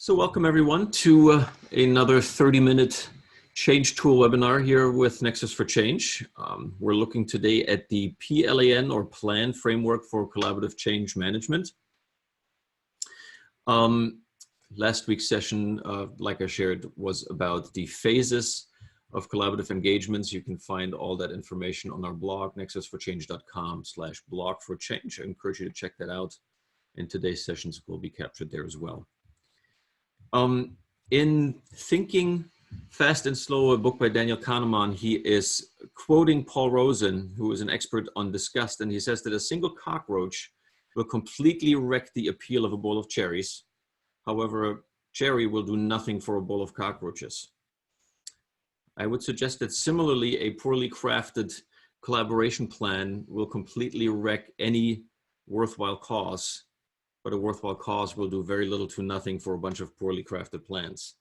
So welcome everyone to another 30-minute change tool webinar here with Nexus for Change. We're looking today at the P.L.A.N or P.L.A.N framework for collaborative change management. Last week's session, like I shared, was about the phases of collaborative engagements. You can find all that information on our blog, nexusforchange.com/blog4change. I encourage you to check that out. And today's sessions will be captured there as well. In Thinking Fast and Slow, a book by Daniel Kahneman, he is quoting Paul Rosen, who is an expert on disgust, and he says that a single cockroach will completely wreck the appeal of a bowl of cherries. However, a cherry will do nothing for a bowl of cockroaches. I would suggest that similarly, a poorly crafted collaboration plan will completely wreck any worthwhile cause, but a worthwhile cause will do very little to nothing for a bunch of poorly crafted plans.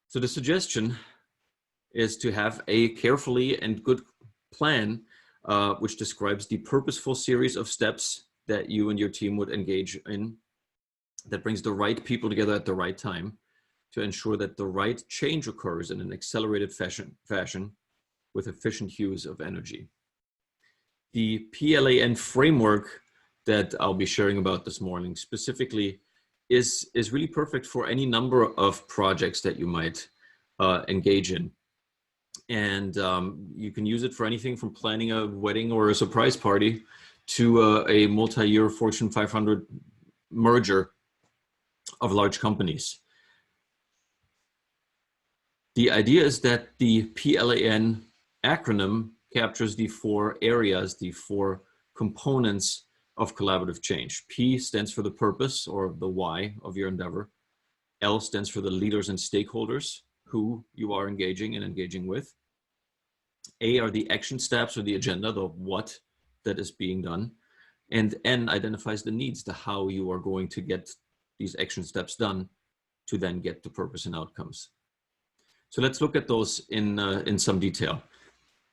So the suggestion is to have a carefully and good plan which describes the purposeful series of steps that you and your team would engage in, that brings the right people together at the right time to ensure that the right change occurs in an accelerated fashion with efficient use of energy. The P.L.A.N framework that I'll be sharing about this morning specifically is really perfect for any number of projects that you might engage in. And you can use it for anything from planning a wedding or a surprise party to a multi-year Fortune 500 merger of large companies. The idea is that the P.L.A.N acronym captures the four areas, the four components of collaborative change. P stands for the purpose or the why of your endeavor. L stands for the leaders and stakeholders who you are engaging with. A are the action steps or the agenda, the what that is being done. And N identifies the needs, the how you are going to get these action steps done to then get the purpose and outcomes. So let's look at those in some detail.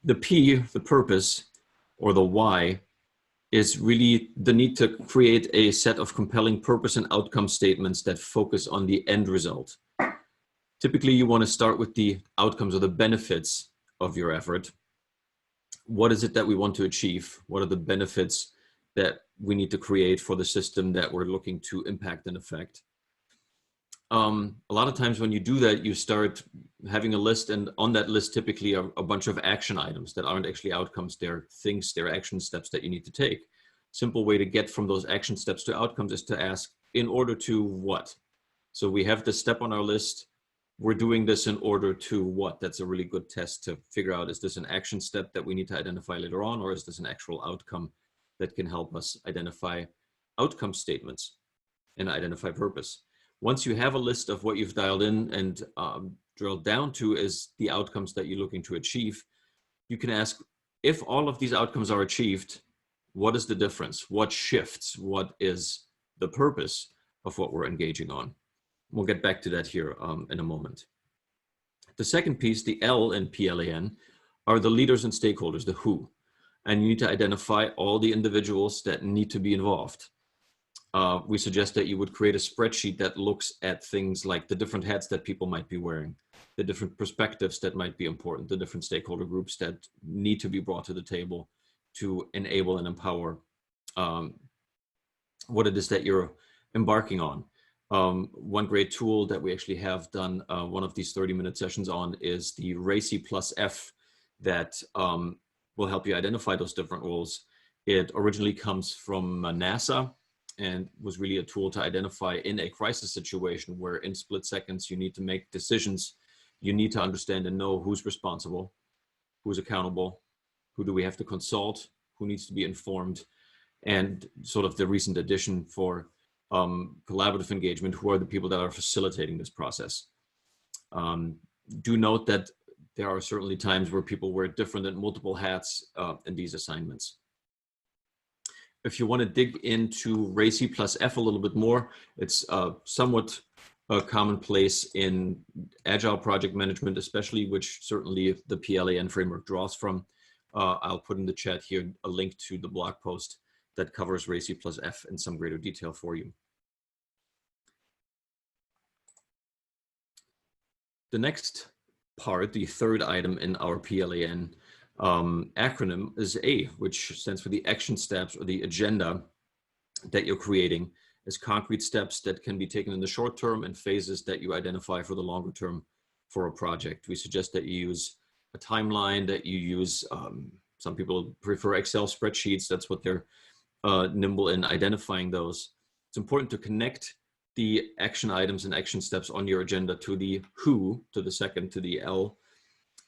The P, the purpose or the why, is really the need to create a set of compelling purpose and outcome statements that focus on the end result. Typically, you want to start with the outcomes or the benefits of your effort. What is it that we want to achieve? What are the benefits that we need to create for the system that we're looking to impact and affect? A lot of times when you do that, you start having a list, and on that list typically are a bunch of action items that aren't actually outcomes. They're things, they're action steps that you need to take. Simple way to get from those action steps to outcomes is to ask, in order to what? So we have this step on our list. We're doing this in order to what? That's a really good test to figure out, is this an action step that we need to identify later on, or is this an actual outcome that can help us identify outcome statements and identify purpose? Once you have a list of what you've dialed in and drilled down to is the outcomes that you're looking to achieve, you can ask, if all of these outcomes are achieved, what is the difference? What shifts? What is the purpose of what we're engaging on? We'll get back to that here in a moment. The second piece, the L in P.L.A.N, are the leaders and stakeholders, the who. And you need to identify all the individuals that need to be involved. We suggest that you would create a spreadsheet that looks at things like the different hats that people might be wearing, the different perspectives that might be important, the different stakeholder groups that need to be brought to the table to enable and empower what it is that you're embarking on. One great tool that we actually have done one of these 30-minute sessions on is the RACI+F that will help you identify those different roles. It originally comes from NASA, and was really a tool to identify in a crisis situation where in split seconds you need to make decisions. You need to understand and know who's responsible, who's accountable, who do we have to consult, who needs to be informed, and sort of the recent addition for collaborative engagement, who are the people that are facilitating this process. Do note that there are certainly times where people wear different and multiple hats in these assignments. If you want to dig into RACI+F a little bit more, it's somewhat commonplace in agile project management, especially, which certainly the P.L.A.N framework draws from. I'll put in the chat here a link to the blog post that covers RACI+F in some greater detail for you. The next part, the third item in our P.L.A.N. Acronym is A, which stands for the action steps or the agenda that you're creating as concrete steps that can be taken in the short term and phases that you identify for the longer term for a project. We suggest that you use a timeline, that you use, some people prefer Excel spreadsheets. That's what they're nimble in identifying those. It's important to connect the action items and action steps on your agenda to the who, to the second, to the L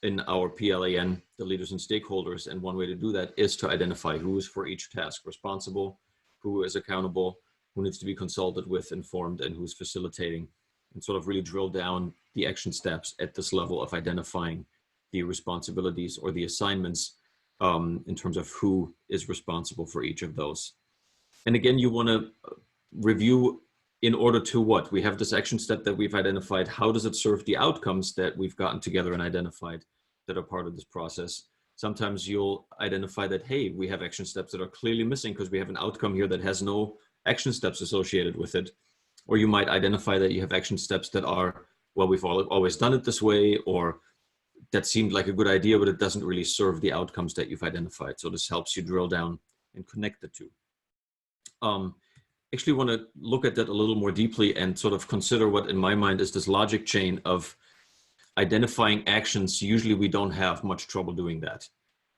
in our P.L.A.N, the leaders and stakeholders. And one way to do that is to identify who is for each task responsible, who is accountable, who needs to be consulted with, informed, and who's facilitating, and sort of really drill down the action steps at this level of identifying the responsibilities or the assignments in terms of who is responsible for each of those. And again, you want to review in order to what? We have this action step that we've identified. How does it serve the outcomes that we've gotten together and identified that are part of this process? Sometimes you'll identify that, hey, we have action steps that are clearly missing because we have an outcome here that has no action steps associated with it. Or you might identify that you have action steps that are, well, we've always done it this way, or that seemed like a good idea, but it doesn't really serve the outcomes that you've identified. So this helps you drill down and connect the two. Actually want to look at that a little more deeply and sort of consider what in my mind is this logic chain of identifying actions. Usually we don't have much trouble doing that.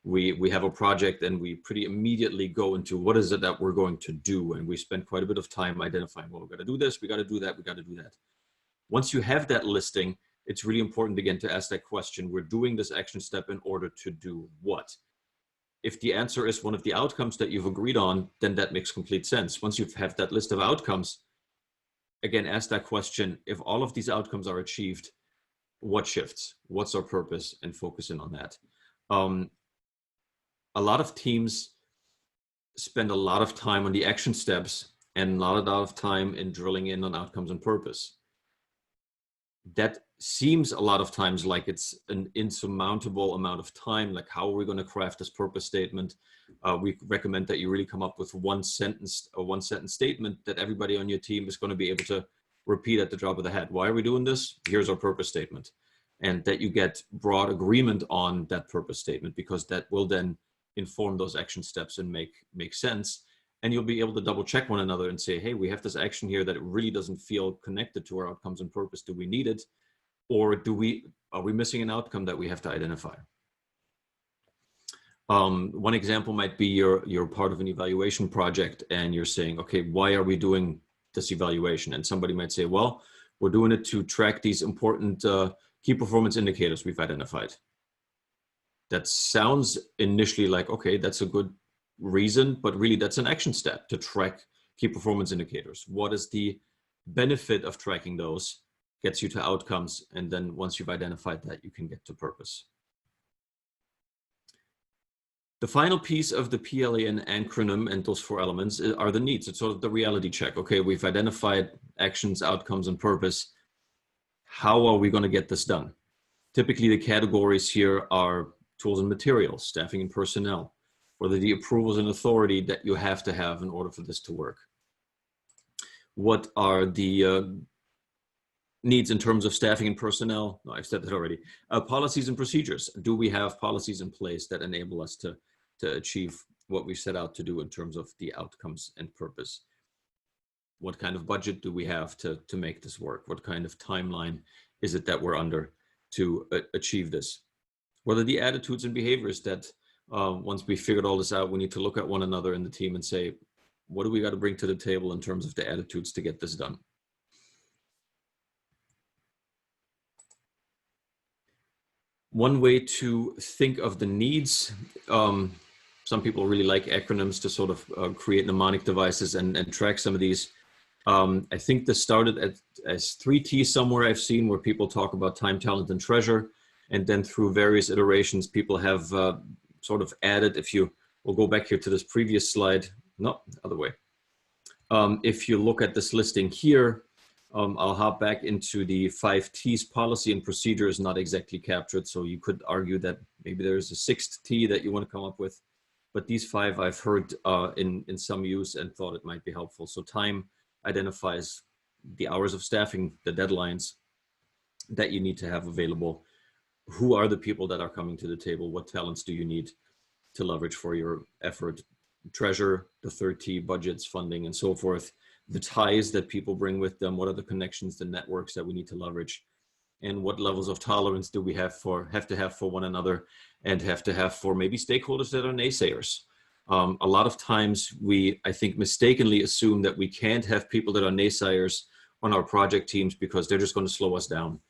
We have a project and we pretty immediately go into what is it that we're going to do. And we spend quite a bit of time identifying, well, we're going to do this, we got to do that, we got to do that. Once you have that listing, it's really important again to ask that question. We're doing this action step in order to do what? If the answer is one of the outcomes that you've agreed on, then that makes complete sense. Once you have that list of outcomes, again, ask that question. If all of these outcomes are achieved, what shifts? What's our purpose? And focus in on that. A lot of teams spend a lot of time on the action steps and not a lot of time in drilling in on outcomes and purpose. That seems a lot of times like it's an insurmountable amount of time. Like, how are we going to craft this purpose statement? We recommend that you really come up with one sentence statement that everybody on your team is going to be able to repeat at the drop of the hat. Why are we doing this? Here's our purpose statement. And that you get broad agreement on that purpose statement, because that will then inform those action steps and make sense. And you'll be able to double check one another and say, hey, we have this action here that it really doesn't feel connected to our outcomes and purpose. Do we need it? Or are we missing an outcome that we have to identify? One example might be you're part of an evaluation project and you're saying, okay, why are we doing this evaluation? And somebody might say, well, we're doing it to track these important key performance indicators we've identified. That sounds initially like, okay, that's a good reason, but really that's an action step to track key performance indicators. What is the benefit of tracking those? Gets you to outcomes, and then once you've identified that, you can get to purpose. The final piece of the P.L.A.N acronym and those 4 elements are the needs. It's sort of the reality check. Okay, we've identified actions, outcomes, and purpose. How are we going to get this done? Typically, the categories here are tools and materials, staffing and personnel, or the approvals and authority that you have to have in order for this to work. What are the needs in terms of staffing and personnel? No, I've said that already. Policies and procedures. Do we have policies in place that enable us to achieve what we set out to do in terms of the outcomes and purpose? What kind of budget do we have to make this work? What kind of timeline is it that we're under to achieve this? What are the attitudes and behaviors that once we figured all this out, we need to look at one another in the team and say, what do we got to bring to the table in terms of the attitudes to get this done? One way to think of the needs, some people really like acronyms to sort of create mnemonic devices and track some of these. I think this started as 3T somewhere I've seen, where people talk about time, talent, and treasure. And then through various iterations, people have sort of added, we'll go back here to this previous slide. No, other way. If you look at this listing here, I'll hop back into the 5 T's. Policy and procedure is not exactly captured. So you could argue that maybe there's a 6th T that you want to come up with. But these 5 I've heard in some use and thought it might be helpful. So time identifies the hours of staffing, the deadlines. that you need to have available. Who are the people that are coming to the table? What talents do you need to leverage for your effort? Treasure, the third T, budgets, funding, and so forth. The ties that people bring with them. What are the connections, the networks that we need to leverage? And what levels of tolerance do we have to have for one another, and have to have for maybe stakeholders that are naysayers? A lot of times we, I think, mistakenly assume that we can't have people that are naysayers on our project teams because they're just going to slow us down.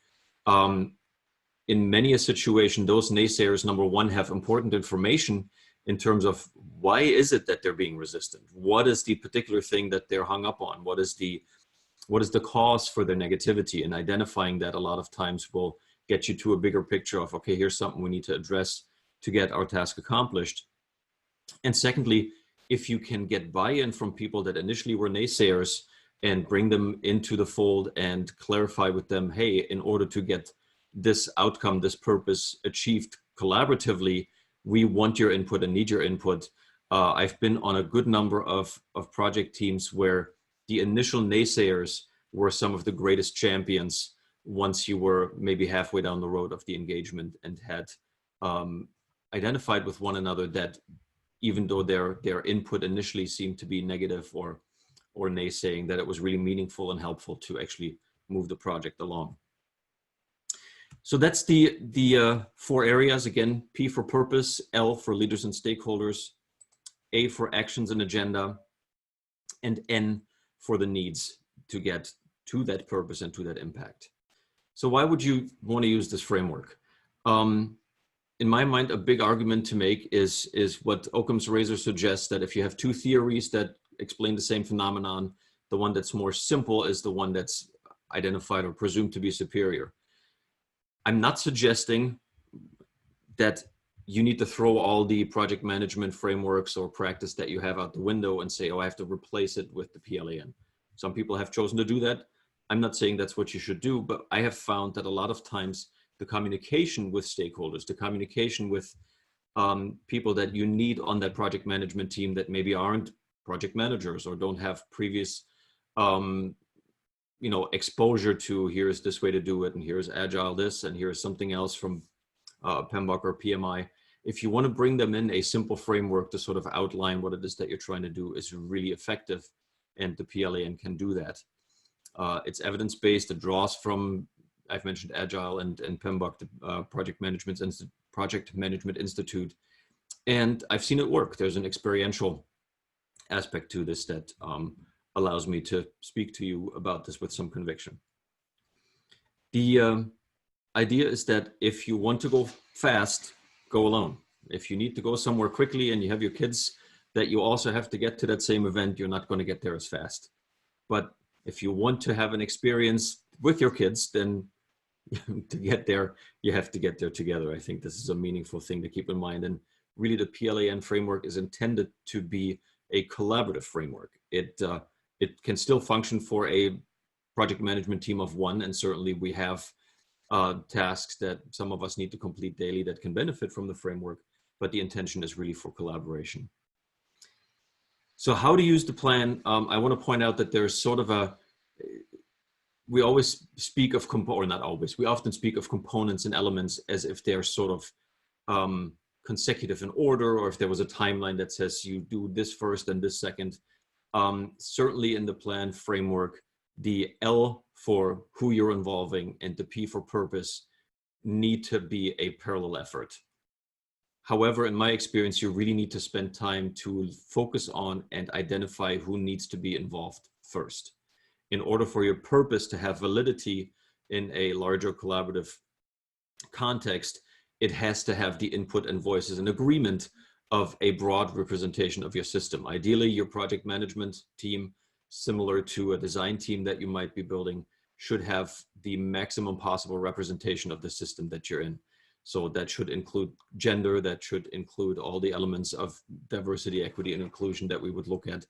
In many a situation, those naysayers, number one, have important information in terms of why is it that they're being resistant? What is the particular thing that they're hung up on? What is the cause for their negativity? And identifying that a lot of times will get you to a bigger picture of, okay, here's something we need to address to get our task accomplished. And secondly, if you can get buy-in from people that initially were naysayers and bring them into the fold and clarify with them, hey, in order to get this outcome, this purpose achieved collaboratively, we want your input and need your input. I've been on a good number of project teams where the initial naysayers were some of the greatest champions once you were maybe halfway down the road of the engagement and had identified with one another that even though their input initially seemed to be negative or naysaying, that it was really meaningful and helpful to actually move the project along. So that's the 4 areas. Again, P for purpose, L for leaders and stakeholders, A for actions and agenda, and N for the needs to get to that purpose and to that impact. So why would you want to use this framework? In my mind, a big argument to make is what Occam's razor suggests, that if you have 2 theories that explain the same phenomenon, the one that's more simple is the one that's identified or presumed to be superior. I'm not suggesting that you need to throw all the project management frameworks or practice that you have out the window and say, oh, I have to replace it with the P.L.A.N. Some people have chosen to do that. I'm not saying that's what you should do, but I have found that a lot of times the communication with stakeholders, the communication with people that you need on that project management team that maybe aren't project managers or don't have previous exposure to, here's this way to do it, and here's agile this, and here's something else from PMBOK or PMI. If you want to bring them in a simple framework to sort of outline what it is that you're trying to do, is really effective, and the P.L.A.N. can do that. It's evidence-based. It draws from, I've mentioned Agile and PMBOK, the Project Management Institute, and I've seen it work. There's an experiential aspect to this that allows me to speak to you about this with some conviction. The idea is that if you want to go fast, go alone. If you need to go somewhere quickly and you have your kids that you also have to get to that same event, you're not going to get there as fast. But if you want to have an experience with your kids, then to get there, you have to get there together. I think this is a meaningful thing to keep in mind. And really the P.L.A.N. framework is intended to be a collaborative framework. It can still function for a project management team of 1, and certainly we have tasks that some of us need to complete daily that can benefit from the framework, but the intention is really for collaboration. So how to use the plan? I want to point out that there's sort of we always speak of, or not always, we often speak of components and elements as if they're sort of consecutive in order, or if there was a timeline that says you do this first and this second. Certainly in the plan framework, the L for who you're involving and the P for purpose need to be a parallel effort. However, in my experience, you really need to spend time to focus on and identify who needs to be involved first. In order for your purpose to have validity in a larger collaborative context, it has to have the input and voices and agreement of a broad representation of your system. Ideally, your project management team, similar to a design team that you might be building, should have the maximum possible representation of the system that you're in. So that should include gender, that should include all the elements of diversity, equity, and inclusion that we would look at,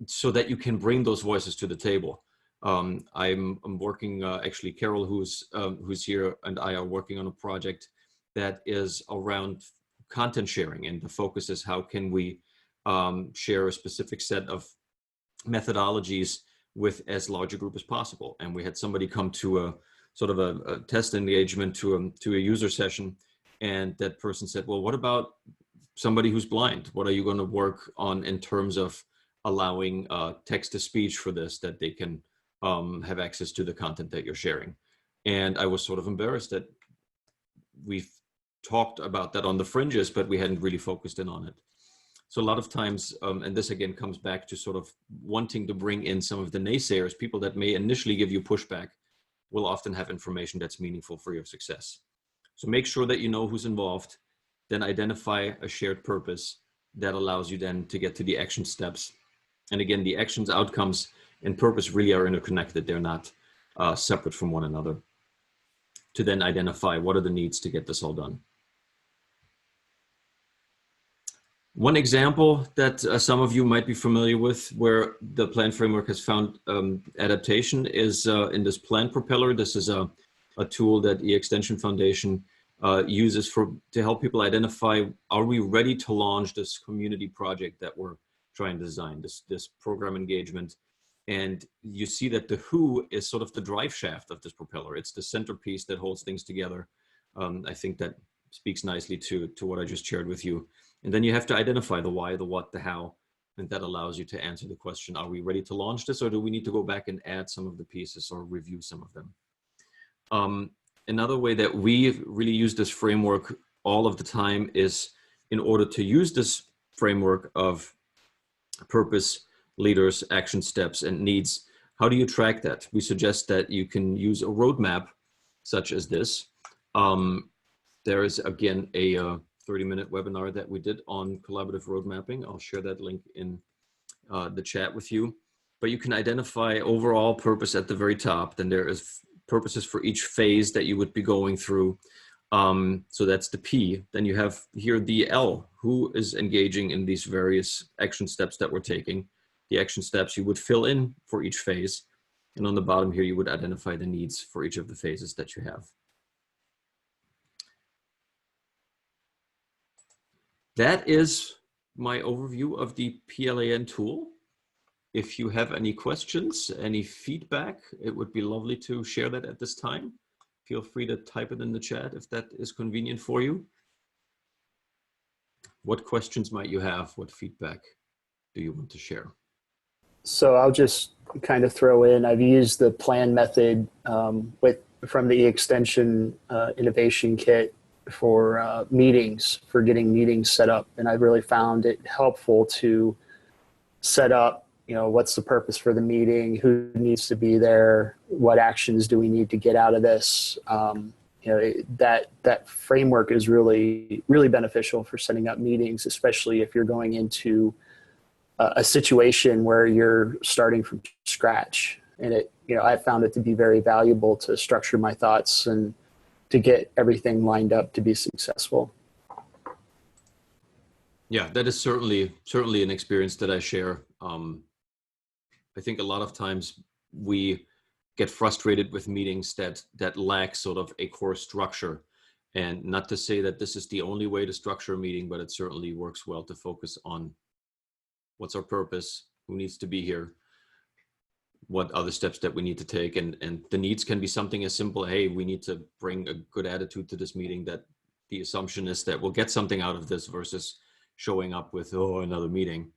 so that you can bring those voices to the table. I'm working, actually Carol, who's here, and I are working on a project that is around content sharing, and the focus is how can we share a specific set of methodologies with as large a group as possible. And we had somebody come to sort of a test engagement to a user session. And that person said, well, what about somebody who's blind? What are you going to work on in terms of allowing text to speech for this, that they can have access to the content that you're sharing? And I was sort of embarrassed that we've talked about that on the fringes, but we hadn't really focused in on it. So a lot of times, and this again comes back to sort of wanting to bring in some of the naysayers, people that may initially give you pushback will often have information that's meaningful for your success. So make sure that you know who's involved, then identify a shared purpose that allows you then to get to the action steps. And again, the actions, outcomes, and purpose really are interconnected. They're not separate from one another. To then identify what are the needs to get this all done. One example that some of you might be familiar with where the P.L.A.N framework has found adaptation is in this P.L.A.N Propeller. This is a tool that the Extension Foundation uses to help people identify, are we ready to launch this community project that we're trying to design, this program engagement. And you see that the who is sort of the drive shaft of this propeller. It's the centerpiece that holds things together. I think that speaks nicely to what I just shared with you. And then you have to identify the why, the what, the how, and that allows you to answer the question, are we ready to launch this, or do we need to go back and add some of the pieces or review some of them? Another way that we really use this framework all of the time is in order to use this framework of purpose, leaders, action steps, and needs. How do you track that? We suggest that you can use a roadmap such as this. There is, again, a 30-minute webinar that we did on collaborative road mapping. I'll share that link in the chat with you. But you can identify overall purpose at the very top. Then there is purposes for each phase that you would be going through. So that's the P. Then you have here the L, who is engaging in these various action steps that we're taking. The action steps you would fill in for each phase. And on the bottom here, you would identify the needs for each of the phases that you have. That is my overview of the P.L.A.N tool. If you have any questions, any feedback, it would be lovely to share that at this time. Feel free to type it in the chat if that is convenient for you. What questions might you have? What feedback do you want to share? So I'll just kind of throw in, I've used the P.L.A.N method from the Extension Innovation Kit for meetings, for getting meetings set up. And I've really found it helpful to set up, what's the purpose for the meeting, who needs to be there, what actions do we need to get out of this. That framework is really, really beneficial for setting up meetings, especially if you're going into a situation where you're starting from scratch. And I found it to be very valuable to structure my thoughts and to get everything lined up to be successful. Yeah, that is certainly an experience that I share. I think a lot of times we get frustrated with meetings that lack sort of a core structure. And not to say that this is the only way to structure a meeting, but it certainly works well to focus on what's our purpose, who needs to be here, what other steps that we need to take. And the needs can be something as simple, hey, we need to bring a good attitude to this meeting, that the assumption is that we'll get something out of this versus showing up with, oh, another meeting.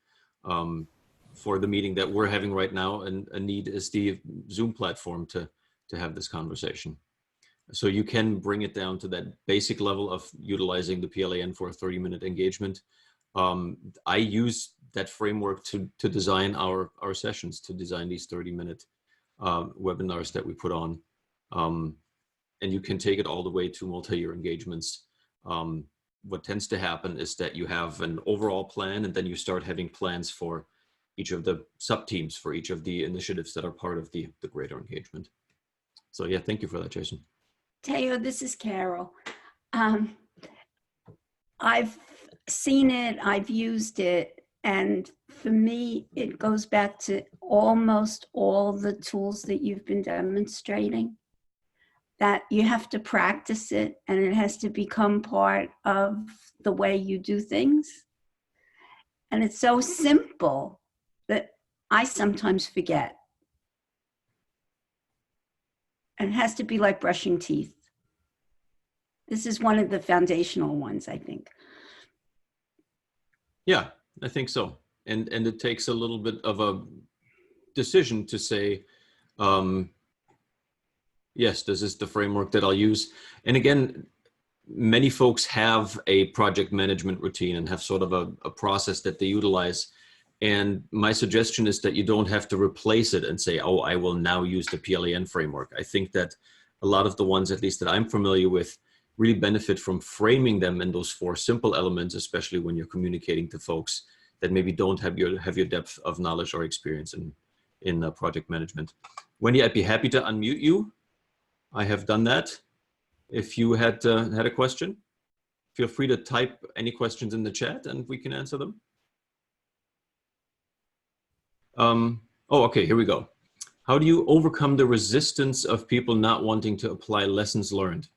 For the meeting that we're having right now, and a need is the Zoom platform to have this conversation. So you can bring it down to that basic level of utilizing the P.L.A.N for a 30-minute engagement. I use that framework to design our sessions, to design these 30-minute webinars that we put on. And you can take it all the way to multi-year engagements. What tends to happen is that you have an overall plan, and then you start having plans for each of the sub-teams, for each of the initiatives that are part of the greater engagement. So yeah, thank you for that, Jason. Teo, this is Carol. I've seen it, I've used it, and for me, it goes back to almost all the tools that you've been demonstrating, that you have to practice it and it has to become part of the way you do things. And it's so simple that I sometimes forget. And it has to be like brushing teeth. This is one of the foundational ones, I think. Yeah, I think so. And it takes a little bit of a decision to say, yes, this is the framework that I'll use. And again, many folks have a project management routine and have sort of a process that they utilize. And my suggestion is that you don't have to replace it and say, oh, I will now use the P.L.A.N framework. I think that a lot of the ones, at least that I'm familiar with, really benefit from framing them in those 4 simple elements, especially when you're communicating to folks that maybe don't have your depth of knowledge or experience in project management. Wendy, I'd be happy to unmute you. I have done that. If you had a question, feel free to type any questions in the chat and we can answer them. Oh, okay, here we go. How do you overcome the resistance of people not wanting to apply lessons learned?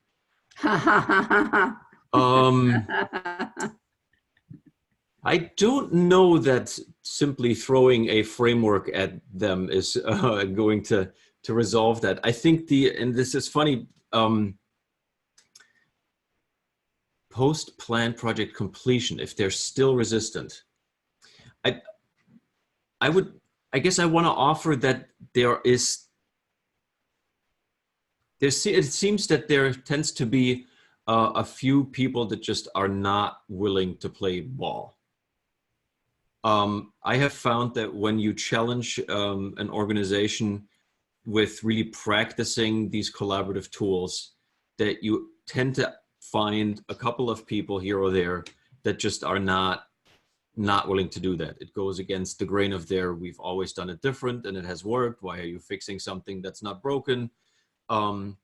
I don't know that simply throwing a framework at them is going to resolve that. I think and this is funny, post-plan project completion, if they're still resistant, I guess I want to offer that it seems that there tends to be a few people that just are not willing to play ball. I have found that when you challenge an organization with really practicing these collaborative tools, that you tend to find a couple of people here or there that just are not willing to do that. It goes against the grain of we've always done it different and it has worked. Why are you fixing something that's not broken? And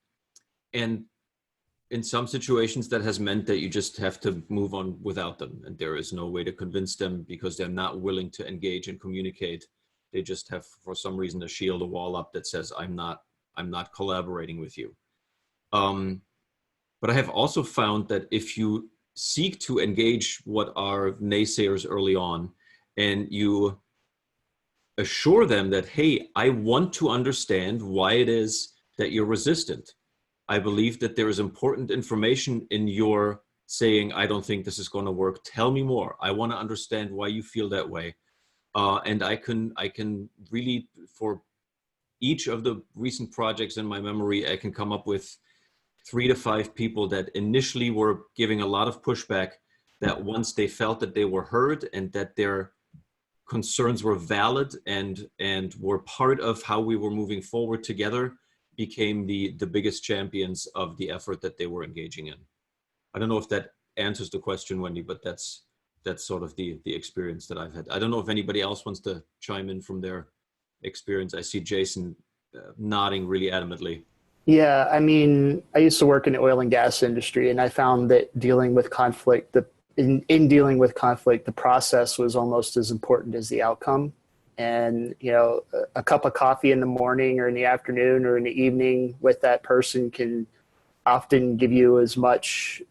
in some situations that has meant that you just have to move on without them. And there is no way to convince them because they're not willing to engage and communicate. They just have, for some reason, a shield, a wall up that says, I'm not collaborating with you. But I have also found that if you seek to engage what are naysayers early on and you assure them that, hey, I want to understand why it is that you're resistant. I believe that there is important information in your saying, I don't think this is going to work. Tell me more. I want to understand why you feel that way. And I can really, for each of the recent projects in my memory, I can come up with 3 to 5 people that initially were giving a lot of pushback, that once they felt that they were heard and that their concerns were valid and were part of how we were moving forward together, became the biggest champions of the effort that they were engaging in. I don't know if that answers the question, Wendy, but that's sort of the experience that I've had. I don't know if anybody else wants to chime in from their experience. I see Jason nodding really adamantly. Yeah, I mean, I used to work in the oil and gas industry, and I found that dealing with conflict, in dealing with conflict, the process was almost as important as the outcome. And, you know, a cup of coffee in the morning or in the afternoon or in the evening with that person can often give you as much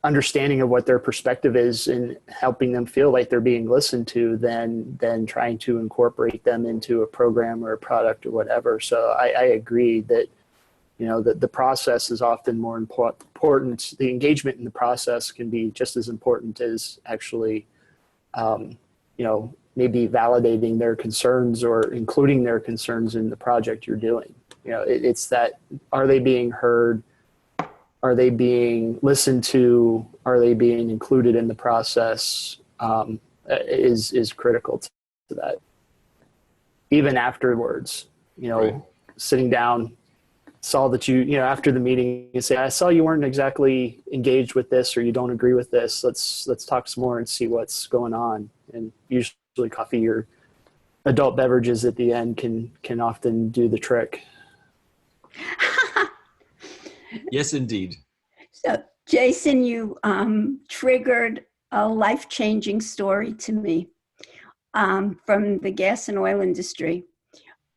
understanding of what their perspective is and helping them feel like they're being listened to than trying to incorporate them into a program or a product or whatever. So I agree that, you know, that the process is often more important. The engagement in the process can be just as important as actually, you know, maybe validating their concerns or including their concerns in the project you're doing. You know, it's that, are they being heard? Are they being listened to? Are they being included in the process? Is critical to that. Even afterwards, you know, right. Sitting down, saw that you know, after the meeting, you say, I saw you weren't exactly engaged with this, or you don't agree with this. Let's talk some more and see what's going on. And usually coffee or adult beverages at the end can often do the trick. Yes, indeed. So, Jason, you triggered a life-changing story to me from the gas and oil industry.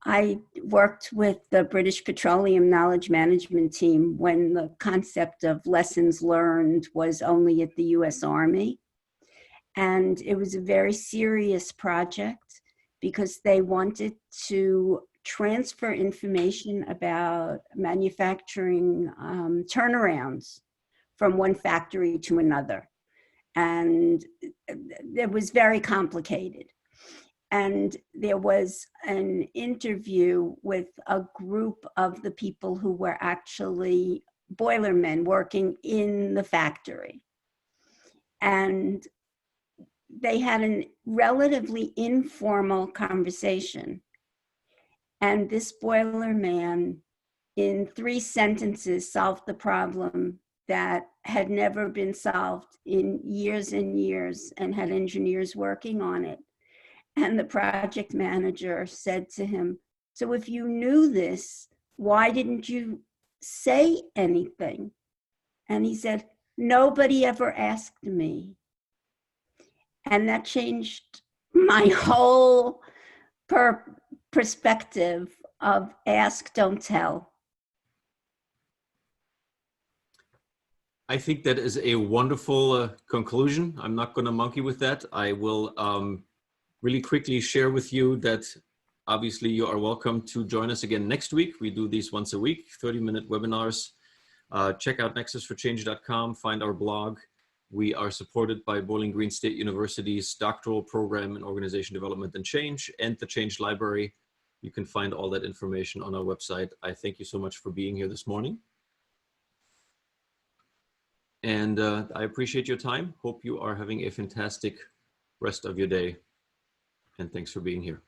I worked with the British Petroleum Knowledge Management Team when the concept of lessons learned was only at the U.S. Army. And it was a very serious project because they wanted to transfer information about manufacturing turnarounds from one factory to another. And it was very complicated. And there was an interview with a group of the people who were actually boilermen working in the factory. And they had a relatively informal conversation. And this boiler man, in 3 sentences, solved the problem that had never been solved in years and years, and had engineers working on it. And the project manager said to him, "So if you knew this, why didn't you say anything?" And he said, "Nobody ever asked me." And that changed my whole perspective of ask, don't tell. I think that is a wonderful conclusion. I'm not going to monkey with that. I will really quickly share with you that obviously you are welcome to join us again next week. We do these once a week, 30-minute webinars. Check out nexusforchange.com, find our blog. We are supported by Bowling Green State University's doctoral program in organization development and change, and the Change Library. You can find all that information on our website. I thank you so much for being here this morning. And I appreciate your time. Hope you are having a fantastic rest of your day. And thanks for being here.